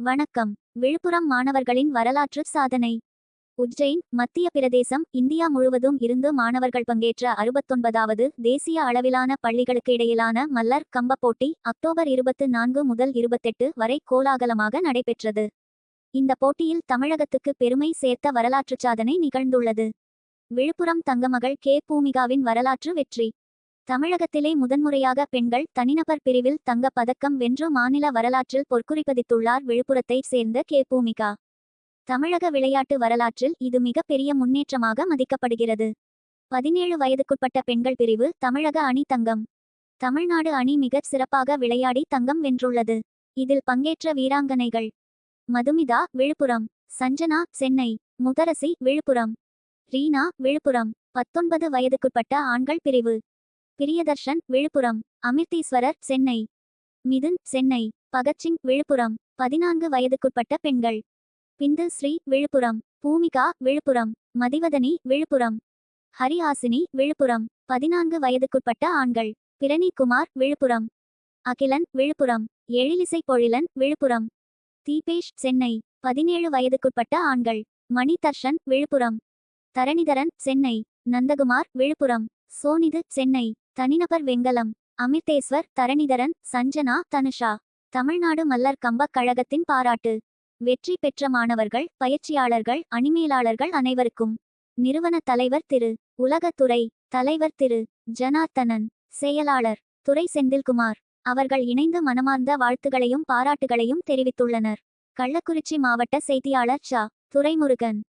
வணக்கம். விழுப்புரம் மாணவர்களின் வரலாற்று சாதனை. உஜ்ஜைன், மத்திய பிரதேசம், இந்தியா முழுவதும் இருந்து மாணவர்கள் பங்கேற்ற 69வது தேசிய அளவிலான பள்ளிகளுக்கு இடையிலான மல்லர் கம்ப போட்டி அக்டோபர் 24 முதல் 28 வரை கோலாகலமாக நடைபெற்றது. இந்த போட்டியில் தமிழகத்துக்கு பெருமை சேர்த்த வரலாற்று சாதனை நிகழ்ந்துள்ளது. விழுப்புரம் தங்கமகள் கே. பூமிகாவின் வரலாற்று வெற்றி. தமிழகத்திலே முதன்முறையாக பெண்கள் தனிநபர் பிரிவில் தங்க பதக்கம் வென்று மாநில வரலாற்றில் பொற்குறிப்பதித்துள்ளார் விழுப்புரத்தைச் சேர்ந்த கே. பூமிகா. தமிழக விளையாட்டு வரலாற்றில் இது மிக பெரிய முன்னேற்றமாக மதிக்கப்படுகிறது. 17 வயதுக்குட்பட்ட பெண்கள் பிரிவு தமிழக அணி தங்கம். தமிழ்நாடு அணி மிகச் சிறப்பாக விளையாடி தங்கம் வென்றுள்ளது. இதில் பங்கேற்ற வீராங்கனைகள்: மதுமிதா விழுப்புரம், சஞ்சனா சென்னை, முகரசி விழுப்புரம், ரீனா விழுப்புரம். 19 வயதுக்குட்பட்ட ஆண்கள் பிரிவு: பிரியதர்ஷன் விழுப்புரம், அமிர்தீஸ்வரர் சென்னை, மிதுன் சென்னை, பகத்சிங் விழுப்புரம். 14 வயதுக்குட்பட்ட பெண்கள்: பிந்து ஸ்ரீ விழுப்புரம், பூமிகா விழுப்புரம், மதிவதனி விழுப்புரம், ஹரிஹாசினி விழுப்புரம். 14 வயதுக்குட்பட்ட ஆண்கள்: பிரணி குமார் விழுப்புரம், அகிலன் விழுப்புரம், எழிலிசை பொழிலன் விழுப்புரம், தீபேஷ் சென்னை. 17 வயதுக்குட்பட்ட ஆண்கள்: மணி தர்ஷன் விழுப்புரம், தரணிதரன் சென்னை, நந்தகுமார் விழுப்புரம், சோனிது சென்னை. தனிநபர் வெங்கலம்: அமிர்தேஸ்வர், தரணிதரன், சஞ்சனா, தனுஷா. தமிழ்நாடு மல்லர் கம்பக் கழகத்தின் பாராட்டு. வெற்றி பெற்ற மாணவர்கள், பயிற்சியாளர்கள், அணிமேலாளர்கள் அனைவருக்கும் நிறுவன தலைவர் திரு. உலக துறை தலைவர் திரு. ஜனார்த்தனன், செயலாளர் துரை செந்தில்குமார் அவர்கள் இணைந்து மனமார்ந்த வாழ்த்துகளையும் பாராட்டுகளையும் தெரிவித்துள்ளனர். கள்ளக்குறிச்சி மாவட்ட செய்தியாளர் ச. துரைமுருகன்.